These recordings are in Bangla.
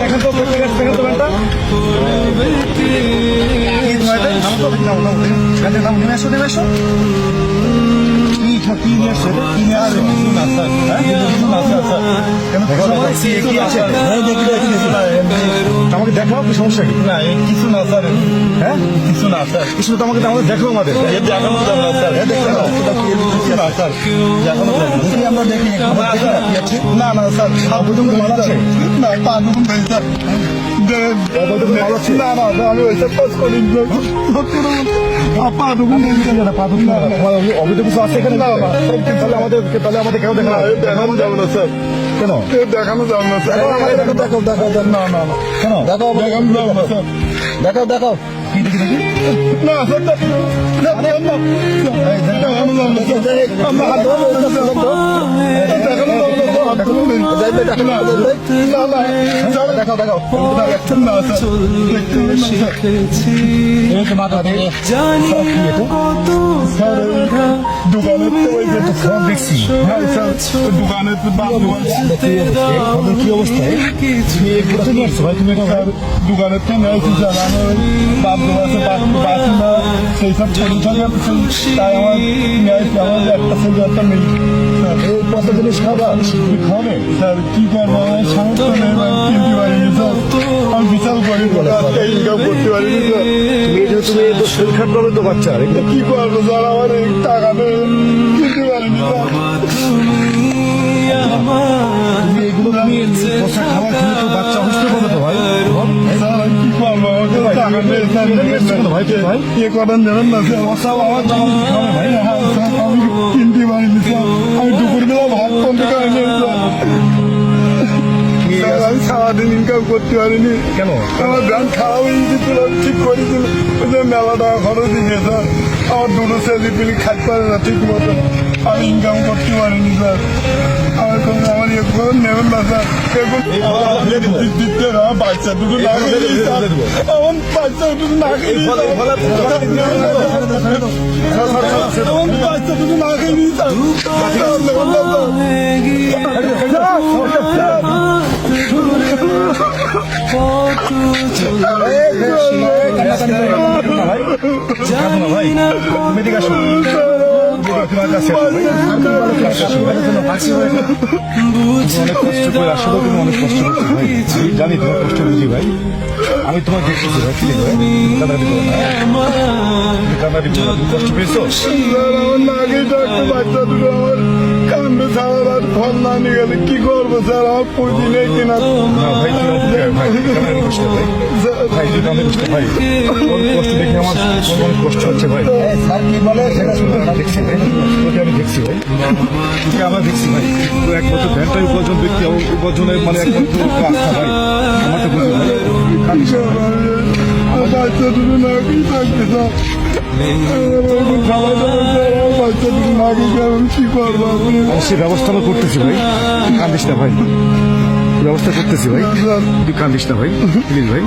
দেখেন তো দেখেন তো ব্যানটা নেমে আসো নেমে আসো কি নিয়ে আসছে কিনে আর আমাকে দেখাও কি সমস্যা কি না কিছু না স্যার হ্যাঁ কিছু না স্যার কিছু তো আমাকে দেখো আমাদের দেখানো যাবে না স্যার আমরা দেখি না না স্যার মাল আছে না পা দুগুন ভাই স্যার না না আমি ওইসব কাজ করি পা দুগুন পা দুগুন অবৈধ কিছু আছে এখানে তাহলে আমাদের কেউ দেখানো যাবে না স্যার কেন দেখানো যাবে না স্যার দেখাও দেখাও না না না কেন দেখাও দেখানো যাবে না স্যার দেখাও দেখাও কি দেখি দেখি না স্যার কি অবস্থায় দোকানের থেকে নিয়েছি স্যার আমার বাথরুম আছে বাথরুম সেই সব তাই আমার নিয়েছি আমার একটা ছেলে একটা মেয়ে এই কত জিনিস খাবার খাবে স্যার কি করবো আমার সমস্যা নেই কিনতে পারিনি স্যার আমি বিশাল করি ইনকাম করতে পারিনি স্যার তুমি তো শরীর খারাপ করবে তো বাচ্চা কি করবো স্যার আমার এই টাকা নেই কিনতে পারিনি তুমি এগুলো খাবার খেলে তো বাচ্চা অসুস্থ করবে তো ভাই কি করবো টাকা নেই ভাই ভাই ইয়ে করেন দেবেন না স্যার আমার ভাই আমি কিনতে পারিনি স্যার আমি দুপুরবেলা ভাত বন্ধ করে নিয়ে আমি সারাদিন ইনকাম করতে পারিনি কেন আমার ব্যাংক খারাপ হয়ে গেছিল ঠিক করেছিল ওই যে মেলা টাকা খরচ দিয়ে স্যার আমার দুটো ছেলে পিলি খাইতে পারে না ঠিক মতো আমি ইনকাম করতে পারিনি স্যার আমার কোনো আমার ইয়ে করে নেবেন না স্যার দিতে আমার বাচ্চা দুটো না খেয়ে আমার বাচ্চা দুটো না খেয়ে আমার বাচ্চা দুটো না খেয়ে জানি তোমার কষ্ট বুঝি ভাই আমি তোমার দেখতেছি ভাই ফিলিং কষ্ট পেয়েছো বাচ্চা দুটো আমার কান্ড ছাড়ার আর ফল না নিয়ে গেলে কি করবো স্যার আমার পুঁজি নেই কিনা ভাই ভাই কষ্ট দেখে আমার অনেক কষ্ট হচ্ছে ভাই স্যার কি বলে সেটা দেখছি ভাই তোকে আমি দেখছি ভাই তোকে আমরা দেখছি ভাই তো একমাত্র ভ্যানটাই উপার্জন ব্যক্তি উপার্জনের মানে একমাত্র আস্থা ভাই আমার তো বুঝি ভাই বাচ্চা দুটো না কি থাকবে স্যার খাওয়া দাওয়া বাচ্চা দুটো না কি কি করবো সে ব্যবস্থা আমরা করতেছি ভাই কান্দিস না ভাই ব্যবস্থা করতেছি ভাই তুই কান্দিস না ভাই প্লিজ ভাই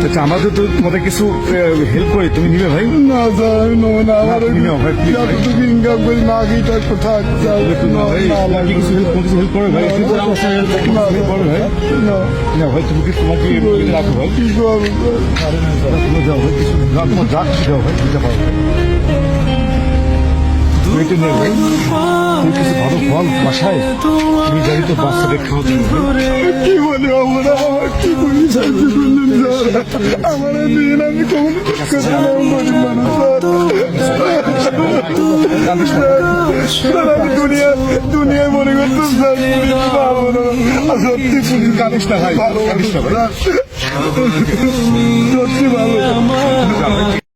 আচ্ছা আমাদের তো তোমাদের কিছু হেল্প করে তুমি নিবে ভাই না স্যার আমি নেবো না আমার ইনকাম করি না গিয়ে একটু থাক কিছু হেল্প করে ভাই করবে ভাই না ভাই তুমি কি তোমাকে রাখো ভাই কি করবো তুমি যাও ভাই কিছু তোমার যা কিছু যাও ভাই দিতে পারো তুমি তো নেই ভাই তুমি কিছু ভালো ফল বাসায় তুমি জানি তো বাচ্চাদের খাওয়া কি বলি আমরা আমার কি বলি আমার দিন আমি কখন গরিব মানুষ আমি দুনিয়ায় মনে করতাম সত্যি পুলিশ কানিস না ভাই সত্যি ভালো